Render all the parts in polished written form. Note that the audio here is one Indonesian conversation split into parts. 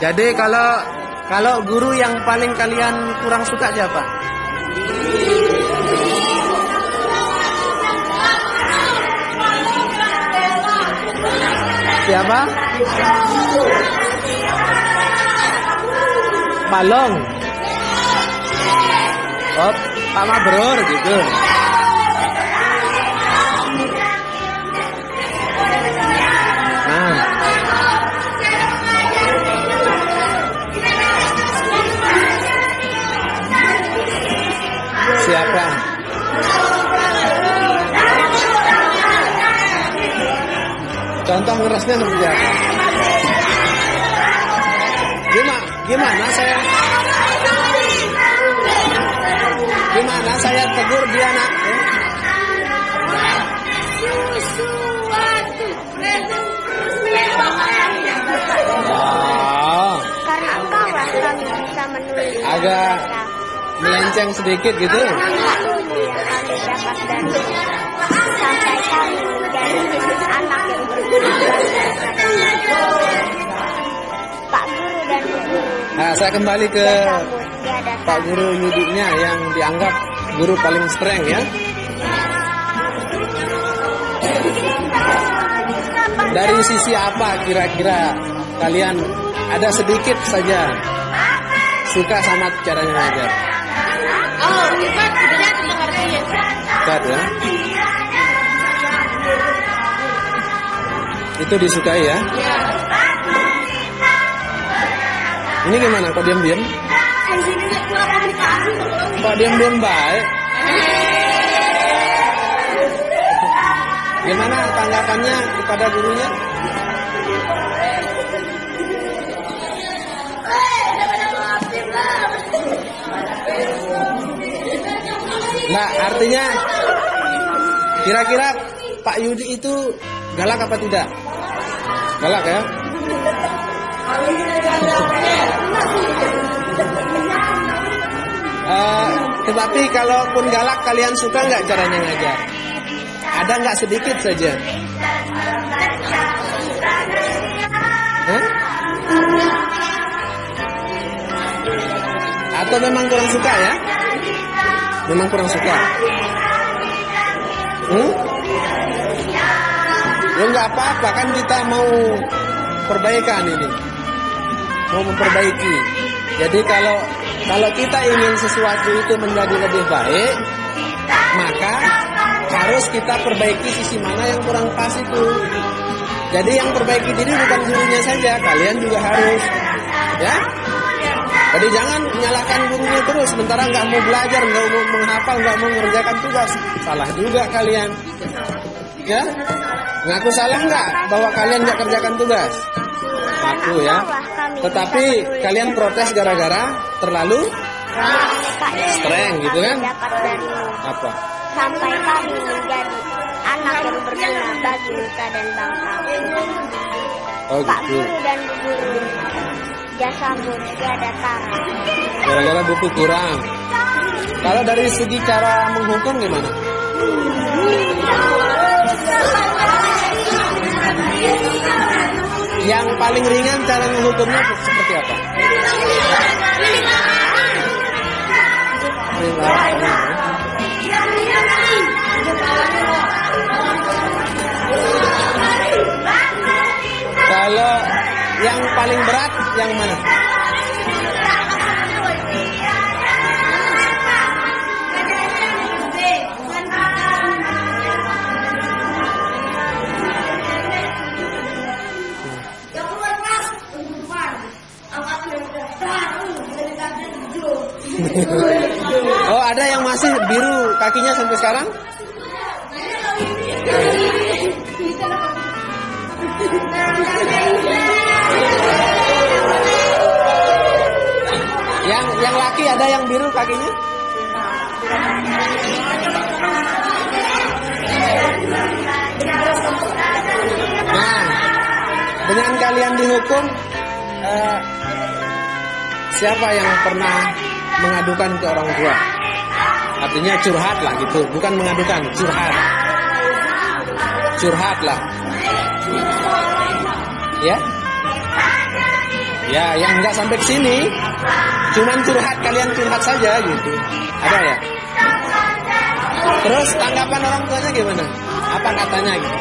Jadi kalau guru yang paling kalian kurang suka siapa? Siapa? Balong. Oh, Pak Mabrur gitu. Nah. Siapa? Contoh ngerasnya seperti apa? Gimana saya tegur dia nak? Oh. Karena engkau lah kami bisa menulis. Agak melenceng sedikit gitu. Ilmu yang kami dapat dari sampai kami menjadi anak yang berguna. Pak Guru dan Bu Guru. Nah, saya kembali ke Pak Guru Yudinya yang dianggap guru paling strength ya. Dari sisi apa kira-kira kalian ada sedikit saja suka sama caranya ngajar? Oh, Ibat, sudah mengertinya. Ibat ya. Itu disukai ya? Ini gimana? Kok diam-diam? Kok diam-diam baik? Gimana tanggapannya kepada gurunya? Nah, artinya kira-kira Pak Yudi itu galak apa tidak? Galak ya? Tetapi kalaupun galak, kalian suka nggak caranya ngajar? Ada nggak sedikit saja? Hah? Atau memang kurang suka ya? Memang kurang suka. Ya nggak apa-apa kan, kita mau perbaikan ini, mau memperbaiki. Jadi kalau kita ingin sesuatu itu menjadi lebih baik, maka harus kita perbaiki sisi mana yang kurang pas itu. Jadi yang perbaiki diri bukan gurunya saja, kalian juga harus, ya. Jadi jangan menyalahkan gurunya terus, sementara nggak mau belajar, nggak mau menghafal, nggak mau mengerjakan tugas. Salah juga kalian, ya. Ngaku salah nggak bahwa kalian nggak kerjakan tugas? Ngaku ya. Tetapi kalian protes gara-gara terlalu streng gitu kan? Apa? Sampai kami menjadi anak yang berguna bagi nusa dan bangsa. Oh Pak gitu. Guru dan Bu Guru, jasamu tiada tara. Gara-gara buku kurang. Kalau dari segi cara menghukum gimana? Yang paling ringan cara menghukumnya seperti apa? Kalau yang paling berat yang mana? Oh, ada yang masih biru kakinya sampai sekarang? Yang laki ada yang biru kakinya? Nah, dengan kalian dihukum, siapa yang pernah mengadukan ke orang tua? Artinya curhat lah gitu, bukan mengadukan, curhat. curhat lah. Ya? Ya, yang nggak sampai ke sini, cuman curhat, kalian curhat saja gitu. Ada ya? Terus tanggapan orang tuanya gimana? Apa katanya gitu?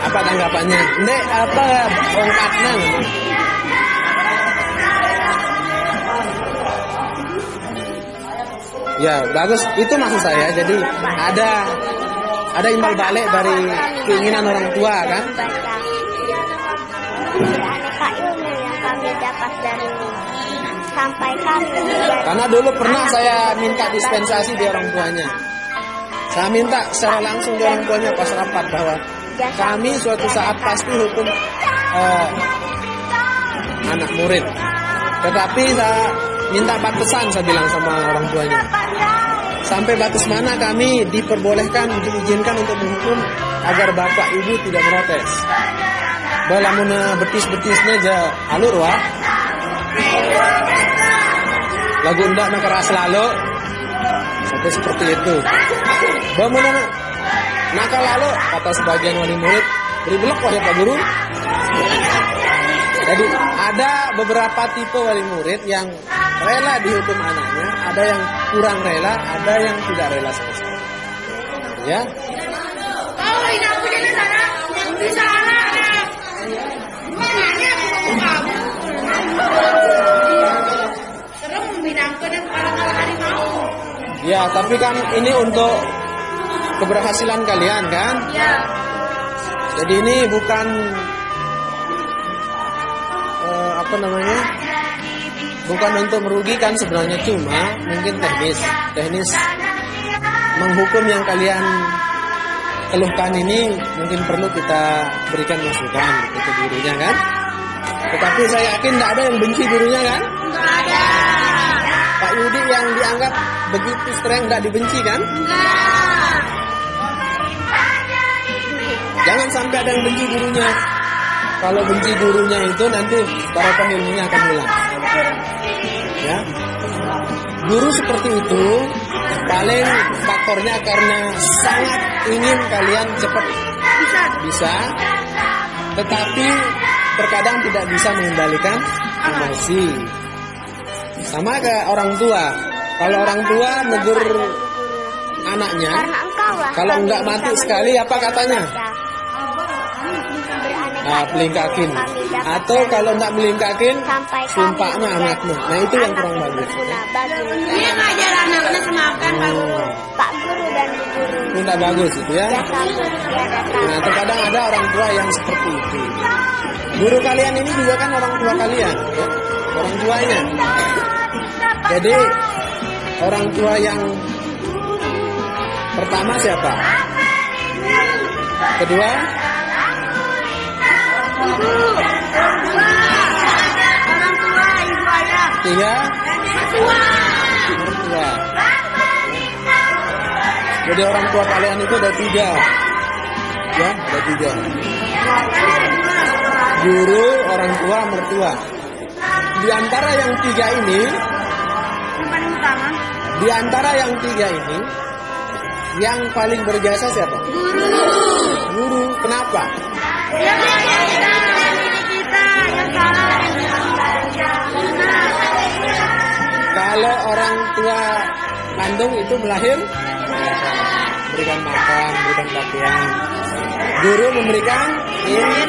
Apa tanggapannya? Ndek, apa ongkatnya gitu? Ya, bagus. Itu maksud saya. Jadi ada imbal balik dari keinginan orang tua kan? Beraneka ilmu yang kami dapat dari sampai kami. Karena dulu pernah saya minta dispensasi di orang tuanya. Saya minta secara langsung di orang tuanya pas rapat bahwa kami suatu saat pasti hukum anak murid. Tetapi saya minta batasan, saya bilang sama orang tuanya. Sampai batas mana kami diperbolehkan, diizinkan untuk menghukum agar bapak ibu tidak protes. Balamuna betis-betisnya aja alur wah. Lagu ndak nak keras lalu. Sampai seperti itu. Bagaimana nakal lalu kata sebagian wali murid, beri belok wahai Pak Guru. Jadi ada beberapa tipe wali murid yang rela dihukum anaknya, ada yang kurang rela, ada yang tidak rela sama sekali. Ya. Kalau ini aku jadi sana, bisa anak. Makanya aku kamu. Serem bidangku dan kalau harimau. Ya, tapi kan ini untuk keberhasilan kalian kan? Ya. Jadi ini bukan apa namanya? Bukan untuk merugikan sebenarnya, cuma mungkin teknis menghukum yang kalian keluhkan ini mungkin perlu kita berikan masukan ke gurunya kan. Tetapi saya yakin tidak ada yang benci gurunya kan. Enggak ada. Pak Yudi yang dianggap begitu streng tidak dibenci kan. Enggak. Jangan sampai ada yang benci gurunya. Kalau benci gurunya itu nanti barokah ilmunya akan hilang. Ya, guru seperti itu paling faktornya karena sangat ingin kalian cepat bisa, tetapi terkadang tidak bisa mengendalikan emosi. Sama kayak orang tua. Kalau orang tua negur anaknya, kalau enggak mati sekali apa katanya? Nah, pelingkakin. Atau kalau enggak melingkakin, sumpahnya anaknya. Nah, itu yang kurang bagus. Dia ngajar anaknya semakan Pak Guru dan Bu Guru. Itu enggak bagus itu ya. Nah, terkadang ada orang tua yang seperti itu. Guru kalian ini juga kan orang tua kalian, ya? Orang tuanya. Jadi orang tua yang pertama siapa? Kedua? Orang tua, ibu ayah. Tiga? Mertua. Jadi orang tua kalian itu ada tiga. Ya, ada tiga. Guru, orang tua, mertua. Di antara yang tiga ini, di antara yang tiga ini, yang paling berjasa siapa? Guru. Kenapa? Dia kita yang salah. Kalau orang tua kandung itu melahir, berikan makan, berikan pakaian. Guru memberikan ilmu.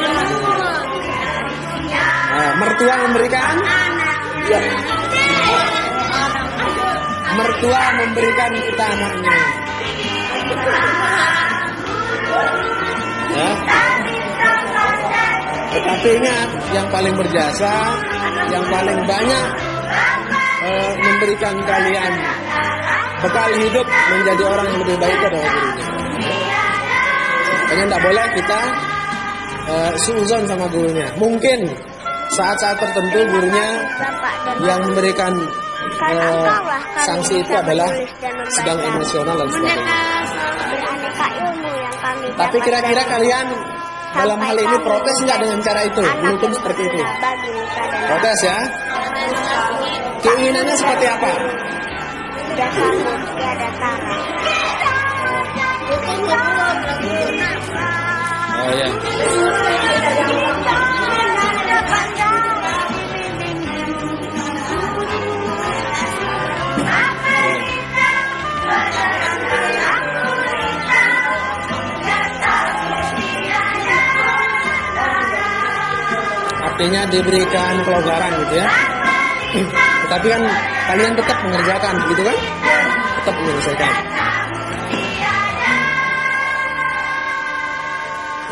Mertua memberikan, ya. Mertua memberikan kita anaknya. Ya. Tetapi ingat, yang paling berjasa, yang paling banyak memberikan kalian bekal hidup menjadi orang yang lebih baik adalah gurunya. Makanya tidak boleh kita suuzon sama gurunya. Mungkin saat-saat tertentu gurunya yang memberikan sanksi itu adalah sedang emosional dan sebagainya. Beraneka ilmu yang kami Tapi kira-kira kalian dalam hal ini protes nggak dengan cara itu? Dihukum seperti itu? Protes ya? Keinginannya seperti apa? Sudah kami tiada tara. artinya diberikan kelonggaran gitu ya. Tetapi kan kalian tetap mengerjakan, gitu kan? Tetap menyelesaikan.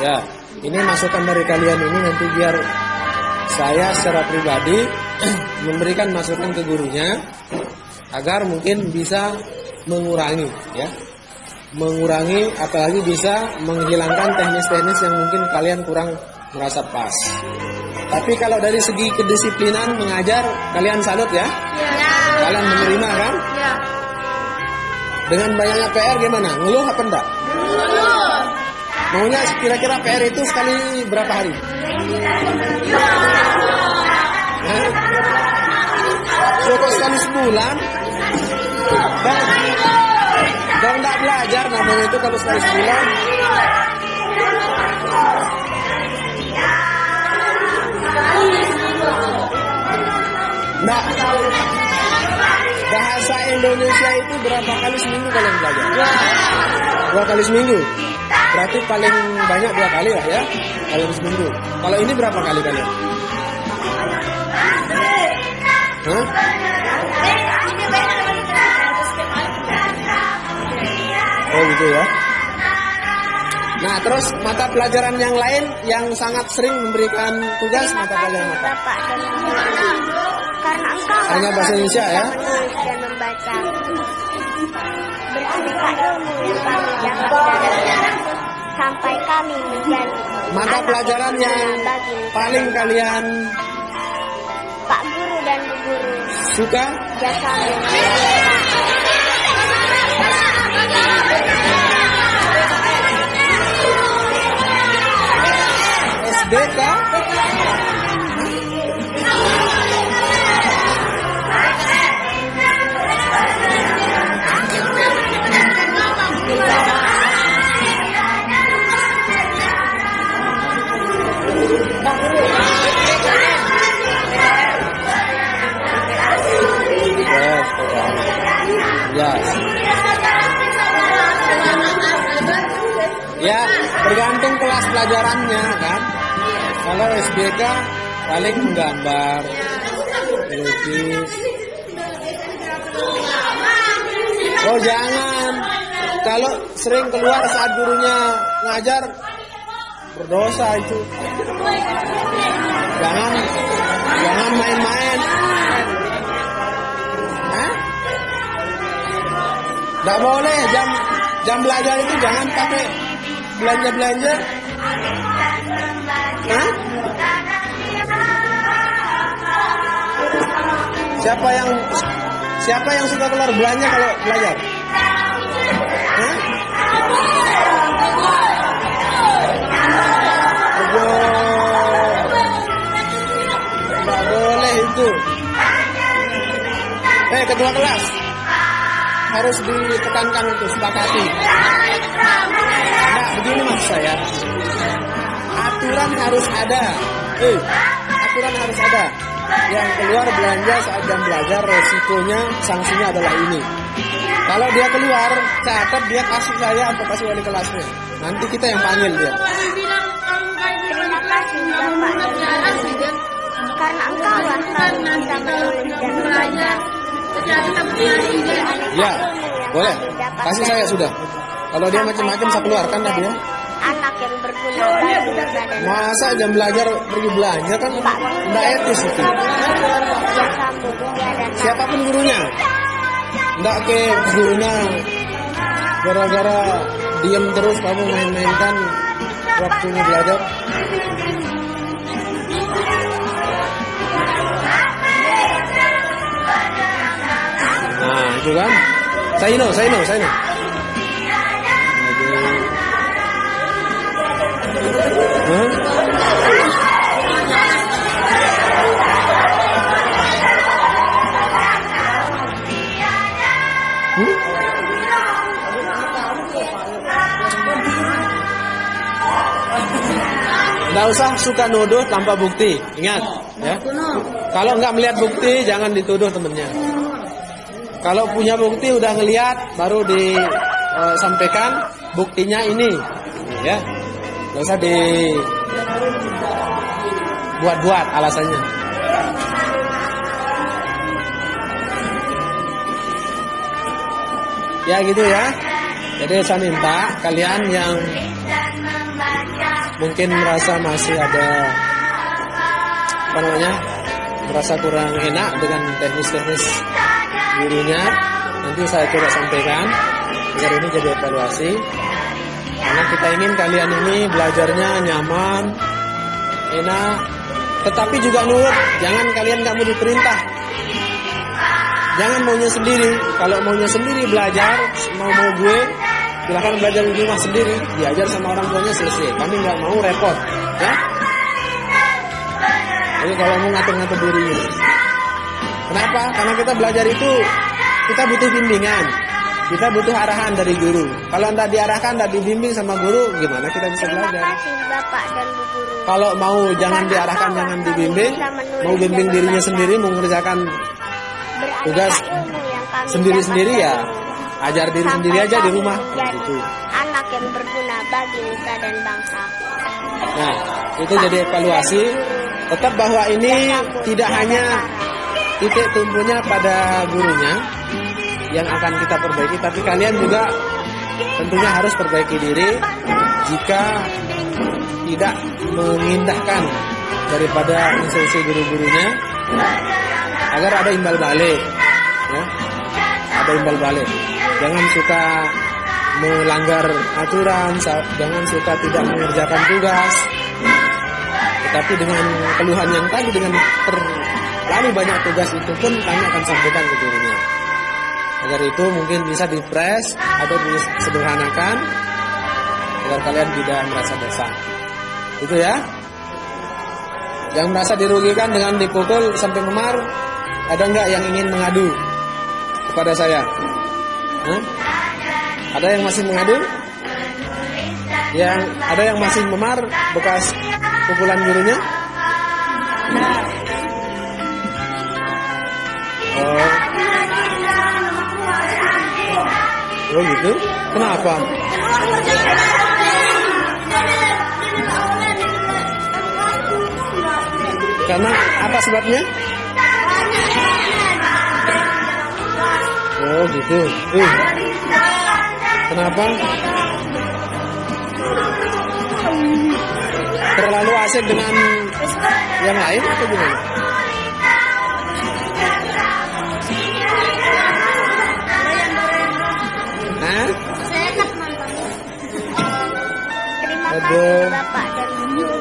Ya, ini masukan dari kalian ini nanti biar saya secara pribadi memberikan masukan ke gurunya agar mungkin bisa mengurangi ya. Mengurangi, apalagi bisa menghilangkan teknis-teknis yang mungkin kalian kurang merasa pas. Tapi kalau dari segi kedisiplinan mengajar, kalian salut ya? Kalian menerima kan? Dengan banyaknya PR gimana? Ngeluh apa enggak? Maunya kira-kira PR itu sekali berapa hari? Cukup sekali sebulan? Dan enggak belajar namanya itu kalau sekali sebulan. Nah, bahasa Indonesia itu berapa kali seminggu kalian belajar? 2 kali seminggu. Berarti paling banyak 2 kali lah ya, dalam seminggu. Kalau ini berapa kali kalian? Hah? Oh gitu ya. Nah, terus mata pelajaran yang lain yang sangat sering memberikan tugas mata pelajaran apa? Bapak dan Ibu. Karena engkau Hanya bahasa Indonesia ya? menulis dan membaca. Beraneka ilmu yang kami dapat darinya sampai kami menjadi Mata anak pelajaran yang berguna bagi paling kalian Pak Guru dan Bu Guru. suka? Jasamu. SBK? Yes. Ya, tergantung kelas pelajarannya kan. Kalau SBK paling menggambar, melukis. Oh jangan, kalau sering keluar saat gurunya ngajar berdosa itu. Jangan main-main. Hah? Nggak boleh jam belajar itu jangan pakai belanja. Hah? Siapa yang suka keluar belanja kalau belajar? Hah? Nggak boleh itu. Ketua kelas harus ditekankan itu, sepakati. Nah, begini maksud saya. Aturan harus ada. Aturan harus ada. Yang keluar belanja saat jam belajar, resikonya, sanksinya adalah ini. Kalau dia keluar, catat dia kasih saya atau kasih wali kelasnya. Nanti kita yang panggil dia. Terima kasih Bapak dan Ibu. Karena engkau lah kami bisa menulis dan membaca. Ya, boleh. Kasih saya sudah. Kalau dia macam-macam saya keluarkan lah dia. Anak yang berguna bagi negara dan Masa jam belajar pergi belanja kan nggak etis itu. jasamu dunia dan Siapapun gurunya, nggak ke gurunya gara-gara diem terus kamu main-mainkan waktunya belajar. Nah itu kan, saya know. Nggak usah suka nuduh tanpa bukti. Ingat, ya. Kalau nggak melihat bukti, jangan dituduh temennya. Kalau punya bukti udah ngelihat, baru disampaikan buktinya ini, ya. Nggak usah buat-buat alasannya. Ya gitu ya. Jadi saya minta kalian yang mungkin merasa masih ada merasa kurang enak dengan teknis-teknis gurunya, nanti saya coba sampaikan agar ini jadi evaluasi. Karena kita ingin kalian ini belajarnya nyaman, enak, tetapi juga nurut. Jangan kalian nggak mau diperintah. Jangan maunya sendiri. Kalau maunya sendiri belajar, mau gue, silahkan belajar di rumah sendiri, diajar sama orang tuanya selesai. Kami nggak mau repot, ya. Jadi kalau mau ngatur-ngatur diri. Kenapa? Karena kita belajar itu kita butuh bimbingan, kita butuh arahan dari guru. Kalau tidak diarahkan, tidak dibimbing sama guru, gimana kita bisa Terima belajar? kasih Bapak dan Bu Guru. Kalau mau jangan diarahkan, jangan dibimbing, mau bimbing dirinya sendiri, mau mengerjakan Beraneka tugas ilmu yang kami sendiri-sendiri dapat ya, dari guru. ajar diri Sampai sendiri aja di kami rumah. menjadi Gitu. anak yang berguna bagi nusa dan bangsa. Nah, itu jadi evaluasi. Tetap bahwa ini tidak hanya titik tumpunya pada gurunya yang akan kita perbaiki, tapi kalian juga tentunya harus perbaiki diri jika tidak mengindahkan daripada instruksi guru-gurunya, agar ada imbal balik, ya. Ada imbal balik. Jangan suka melanggar aturan, jangan suka tidak mengerjakan tugas. Tetapi dengan keluhan yang tadi, dengan terlalu banyak tugas itu pun kami akan sampaikan ke gurunya. Agar itu mungkin bisa dipres atau disederhanakan agar kalian tidak merasa dosa. Itu ya. Yang merasa dirugikan dengan dipukul sampai memar, ada enggak yang ingin mengadu kepada saya? Hah? Ada yang masih mengadu? Yang ada yang masih memar bekas pukulan gurunya? Oh gitu? Kenapa? Karena apa sebabnya? Oh gitu. Kenapa? Terlalu asik dengan yang lain atau gimana? Hah? Terima Aduh. kasih Bapak dan Bu Guru.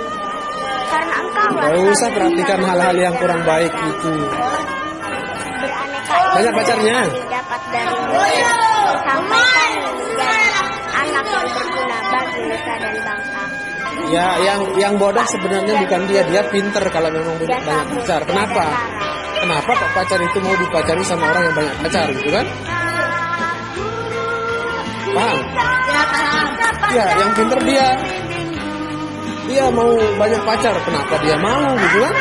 Karena engkau Gak usah perhatikan hal-hal yang kurang baik itu. beraneka Banyak pacarnya. yang dapat darimu. Sampai kami menjadi anak yang berguna bagi nusa dan bangsa. Ya, yang bodoh sebenarnya bukan dia pinter kalau memang banyak pacar. Kenapa? Kenapa kok pacar itu mau dipacari sama orang yang banyak pacar gitu kan? Paham? Ya, yang pinter dia. Dia mau banyak pacar, kenapa dia mau gitu kan?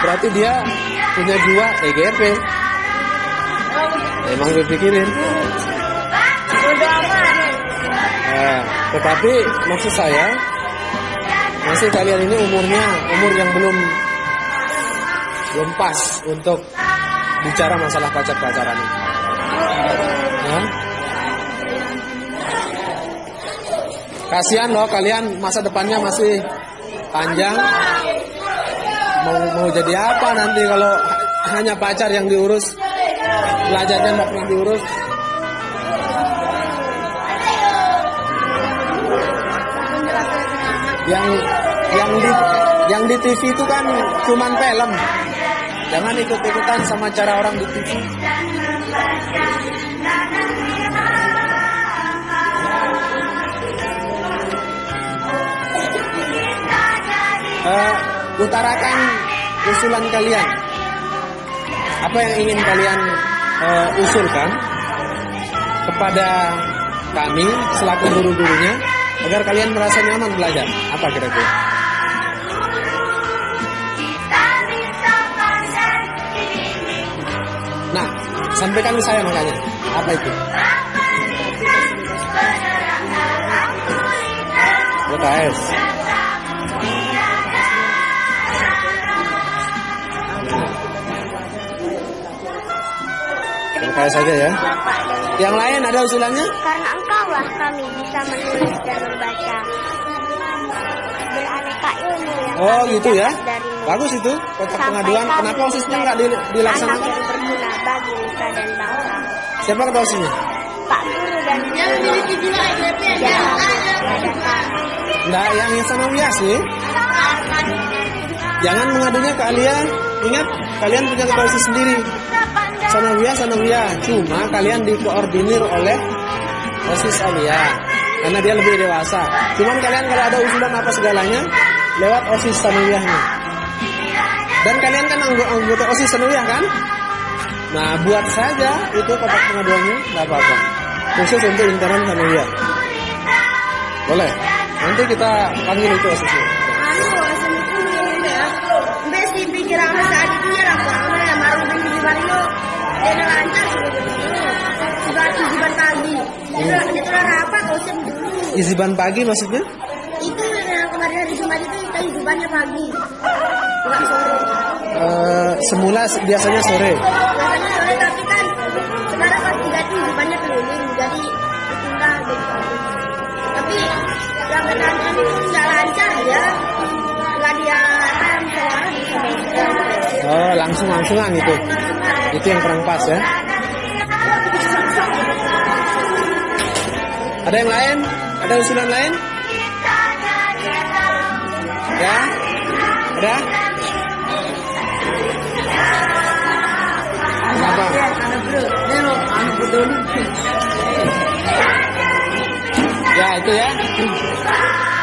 Berarti dia punya jiwa EGP. Emang dipikirin. Nah, tetapi maksud saya masih kalian ini umur yang belum pas untuk bicara masalah pacar-pacaran ini. Nah, kasihan loh kalian, masa depannya masih panjang. Mau jadi apa nanti kalau hanya pacar yang diurus, belajarnya nggak pernah diurus. Yang di TV itu kan cuman film. Jangan ikut-ikutan sama cara orang di TV. Utarakan usulan kalian. Apa yang ingin kalian usulkan kepada kami selaku guru-gurunya agar kalian merasa nyaman belajar? Apa kira-kira? Nah, sampaikan ke saya makanya. Apa itu? LKS. LKS saja ya. Bapak dan Yang lain ada usulannya? karena engkaulah kami bisa menulis dan membaca. Beraneka ilmu yang Oh kami gitu ya. dapat darimu. Bagus itu kotak Sampai pengaduan. kami Kenapa OSISnya nggak menjadi dilaksanakan? anak yang berguna bagi nusa dan bangsa. Siapa ketua OSISnya? Pak Guru dan Yang memiliki jiwa EGP jangan jangan tiadakan. Nggak, yang sanawiyah sih. Jangan mengadunya ke Alia. Ingat, kalian punya ketua OSIS sendiri. Sanawiyah. Cuma kalian dikoordinir oleh OSIS Alia. Karena dia lebih dewasa. Cuman kalian kalau ada usulan apa segalanya, lewat OSIS sanawiyahnya. Dan kalian kan anggota OSIS sanawiyah kan? Nah, buat saja itu kotak pengaduannya, nggak apa-apa. Khusus untuk lingkaran sanawiyah. Boleh. Nanti kita panggil itu OSISnya. asal itu ya. Mbak si pikiran saat itu ya lah Bang. Ya maru bin di Mario. Dia lancar sudah tujuan pagi. Itu rapat OSIS dulu. Iziban pagi maksudnya? Itu yang kemarin hari Jumat itu kehidupannya pagi. Bukan sore. Semula biasanya sore. Biasanya sore tapi kan sekarang pas diganti hidupannya keliling jadi ditunda jadi pagi. Tapi yang ketangan itu nggak lancar ya. Nggak dia kan suara di sini. Oh, langsungan itu. Itu yang kurang pas ya. Ada yang lain? Ada usulan lain? Ya? Ada? Apa? Ya, itu ya.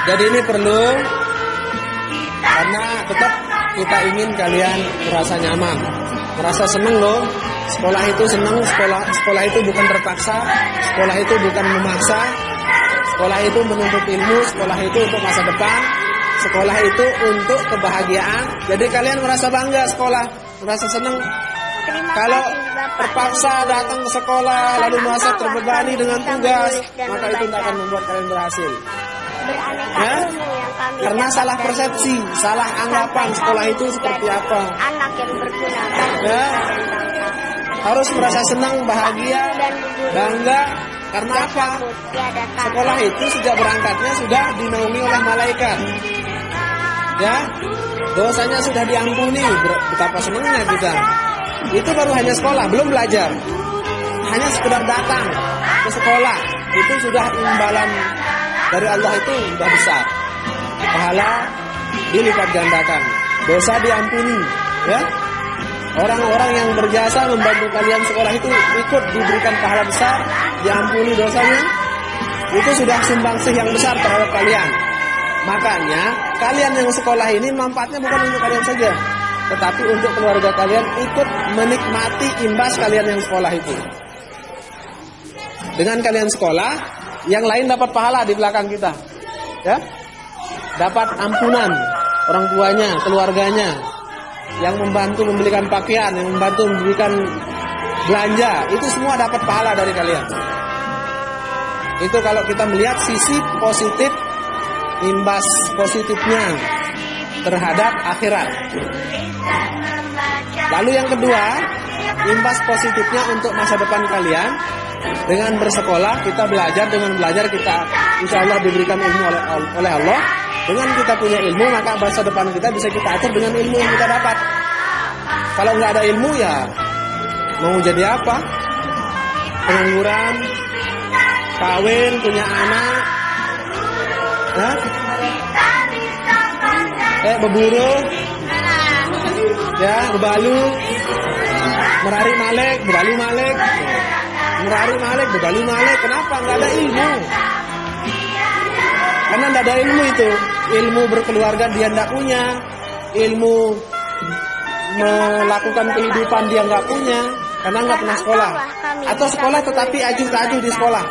Jadi ini perlu karena tetap kita ingin kalian merasa nyaman, merasa seneng loh. Sekolah itu seneng, sekolah itu bukan terpaksa, sekolah itu bukan memaksa, sekolah itu menuntut ilmu, sekolah itu untuk masa depan, sekolah itu untuk kebahagiaan. Jadi kalian merasa bangga sekolah, merasa seneng. Terima Kalau kasih, Bapak. terpaksa datang ke sekolah lalu merasa terbebani dengan tugas, maka itu tidak akan membuat kalian berhasil. Beraneka Ya? ilmu yang kami Karena dapat salah darimu. persepsi, salah anggapan Sampai sekolah kami itu seperti menjadi apa. anak yang berguna bagi Ya. nusa dan bangsa. Harus merasa senang, bahagia, bangga. Karena apa? Tiada kata. Sekolah itu sejak berangkatnya sudah dinaungi oleh malaikat. Ya, dosanya sudah diampuni. Betapa senangnya kita. Itu baru hanya sekolah, belum belajar. Hanya sekedar datang ke sekolah, itu sudah imbalan dari Allah itu sudah besar. Pahala dilipat gandakan, dosa diampuni. Ya, orang-orang yang berjasa membantu kalian sekolah itu ikut diberikan pahala besar, diampuni dosanya. Itu sudah sumbangsih yang besar terhadap kalian. Makanya kalian yang sekolah ini manfaatnya bukan untuk kalian saja, tetapi untuk keluarga kalian ikut menikmati imbas kalian yang sekolah itu. Dengan kalian sekolah, yang lain dapat pahala di belakang kita, ya, dapat ampunan orang tuanya, keluarganya, yang membantu membelikan pakaian, yang membantu memberikan belanja, itu semua dapat pahala dari kalian. Itu kalau kita melihat sisi positif, imbas positifnya terhadap akhirat. Lalu yang kedua, imbas positifnya untuk masa depan kalian. Dengan bersekolah, kita belajar, dengan belajar kita insya Allah diberikan ilmu oleh Allah. Dengan kita punya ilmu, maka masa depan kita bisa kita atur dengan ilmu yang kita dapat. Kalau nggak ada ilmu ya mau jadi apa? Pengangguran, kawin, punya anak, ya? Berburu, ya, bebalu, merari malek, bebalu malek, merari malek, bebalu malek. Kenapa? Nggak ada ilmu. Karena nggak ada ilmu itu. Ilmu berkeluarga dia nggak punya, ilmu melakukan kehidupan dia nggak punya, karena nggak pernah sekolah. Atau sekolah tetapi ajuh-ajuh di sekolah.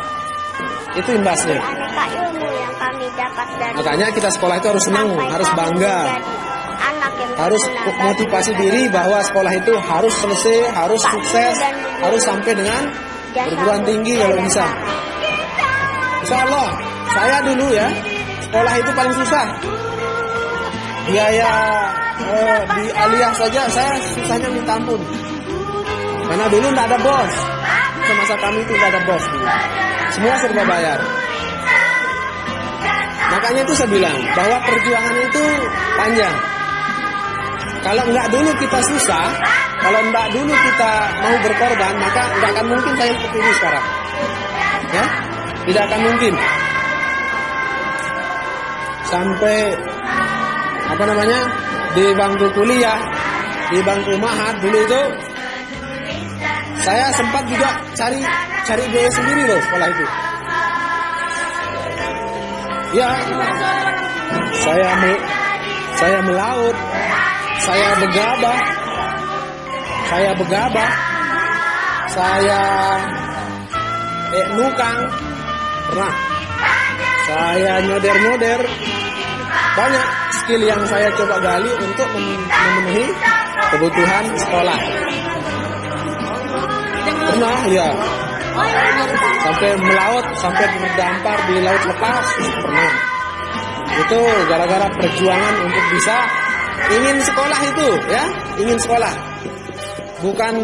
Itu imbasnya. Aneka ilmu yang kami dapat dari Makanya kita sekolah itu harus senang, sampai harus kami bangga, menjadi anak yang harus berguna bagi motivasi nusa diri dan bahwa sekolah itu harus selesai, harus sukses, harus sampai dengan perguruan tinggi kalau bisa. Insya Allah, saya dulu ya, sekolah itu paling susah. Biaya di aliyah saja saya susahnya minta ampun. Karena dulu tidak ada bos. Semasa kami itu tidak ada bos dulu. Semua serba bayar. Makanya itu saya bilang bahwa perjuangan itu panjang. Kalau enggak dulu kita susah, kalau enggak dulu kita mau berkorban, maka enggak akan mungkin saya seperti ini sekarang. Ya, tidak akan mungkin. Sampai di bangku kuliah, di bangku mahat dulu itu, saya sempat juga cari biaya sendiri loh sekolah itu. Ya, saya melaut, saya begabah, saya nukang, pernah. Saya nyoder, banyak skill yang saya coba gali untuk memenuhi kebutuhan sekolah. Pernah, ya. Sampai melaut, sampai berdampar di laut lepas, pernah. Itu gara-gara perjuangan untuk bisa ingin sekolah itu, ya, ingin sekolah. Bukan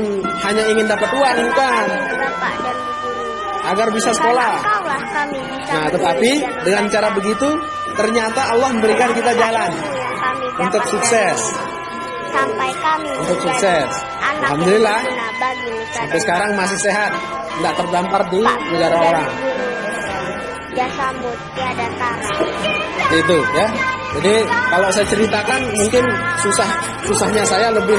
hanya ingin dapat uang, bukan. Bapak dan guru. Agar bisa sekolah. Engkaulah kami bisa Nah, tetapi dengan cara begitu, ternyata Allah memberikan kita jalan untuk sukses. Sampai kami Untuk menjadi sukses. anak Alhamdulillah. yang berguna bagi negara. Sampai sekarang masih sehat, tidak terdampar di Pak negara Guru dan orang. Guru, ya sambut tiada tara. Itu ya. Jadi kalau saya ceritakan mungkin susahnya saya lebih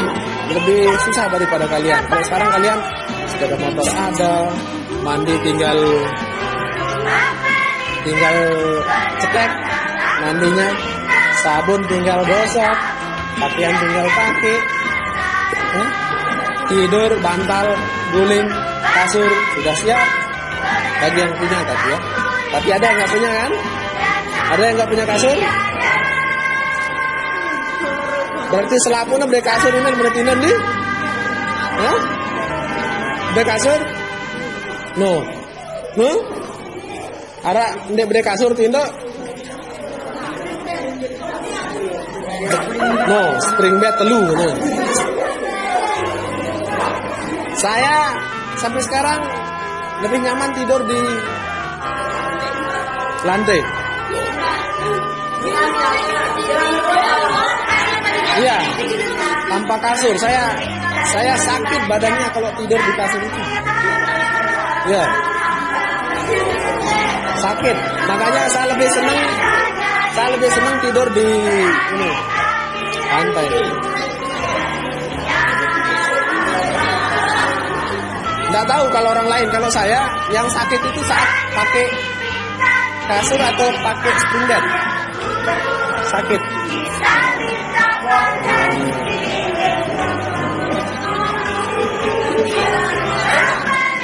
susah daripada kalian. Kalau sekarang kalian sepeda motor ada, mandi tinggal cetek mandinya, sabun tinggal gosok, pakaian tinggal pakai, tidur bantal, guling, kasur sudah siap bagi yang punya tapi ya. Tapi ada yang nggak punya kan? Ada yang nggak punya kasur? Berarti selapuna beli kasur ini berarti nanti? Hah? Beli kasur? No. Ada ndek beli kasur tindo? No, spring bed telu no. Saya sampai sekarang lebih nyaman tidur di lantai. Iya, tanpa kasur. Saya sakit badannya kalau tidur di kasur itu. Iya, sakit. Makanya saya lebih senang tidur di ini lantai. Nggak tahu kalau orang lain. Kalau saya yang sakit itu saat pakai kasur atau pakai spring bed. Sakit.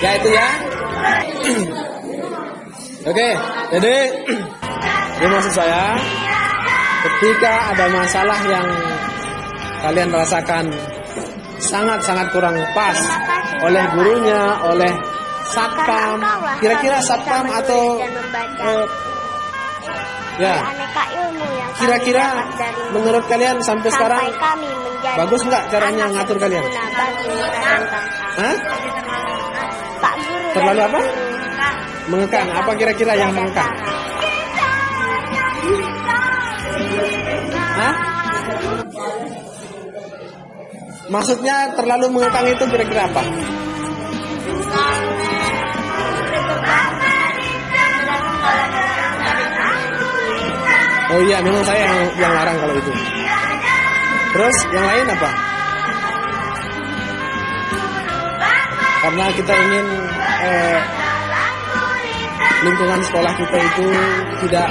Ya itu ya. Oke, jadi ini maksud saya, ketika ada masalah yang kalian rasakan sangat-sangat kurang pas oleh gurunya, oleh satpam, kira-kira satpam atau ya, aneka ilmu yang kami kira-kira dapat dari menurut kalian sampai sekarang kami menjadi bagus nggak caranya anak ngatur kalian? berguna bagi negara dan bangsa. Hah? Pak Guru dan Terlalu apa? Guru, Mengekang. Apa kira-kira yang mengekang? Hah? Maksudnya terlalu mengekang itu kira-kira apa? Oh iya, memang saya yang larang kalau itu. Terus yang lain apa? Karena kita ingin lingkungan sekolah kita itu tidak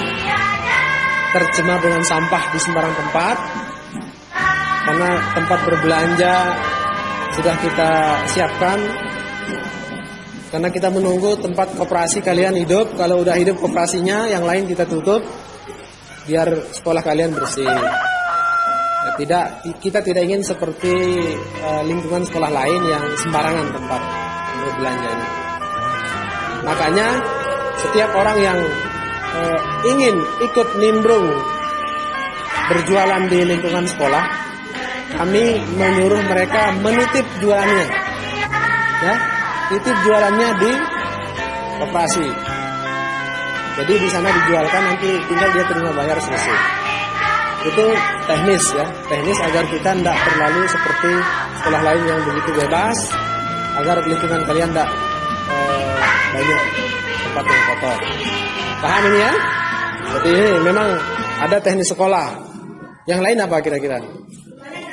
tercemar dengan sampah di sembarang tempat. Karena tempat berbelanja sudah kita siapkan. Karena kita menunggu tempat koperasi kalian hidup. Kalau udah hidup koperasinya, yang lain kita tutup biar sekolah kalian bersih. Ya, kita tidak ingin seperti lingkungan sekolah lain yang sembarangan tempat berbelanja ini. Makanya setiap orang yang ingin ikut nimbrung berjualan di lingkungan sekolah, kami menyuruh mereka menitip jualannya, ya, titip jualannya di koperasi. Jadi di sana dijualkan, nanti tinggal dia terima bayar, selesai. Itu teknis ya, teknis agar kita tidak terlalu seperti sekolah lain yang begitu bebas, agar lingkungan kalian tidak banyak tempat yang kotor. Paham ini ya? Jadi ini memang ada teknis sekolah. Yang lain apa kira-kira?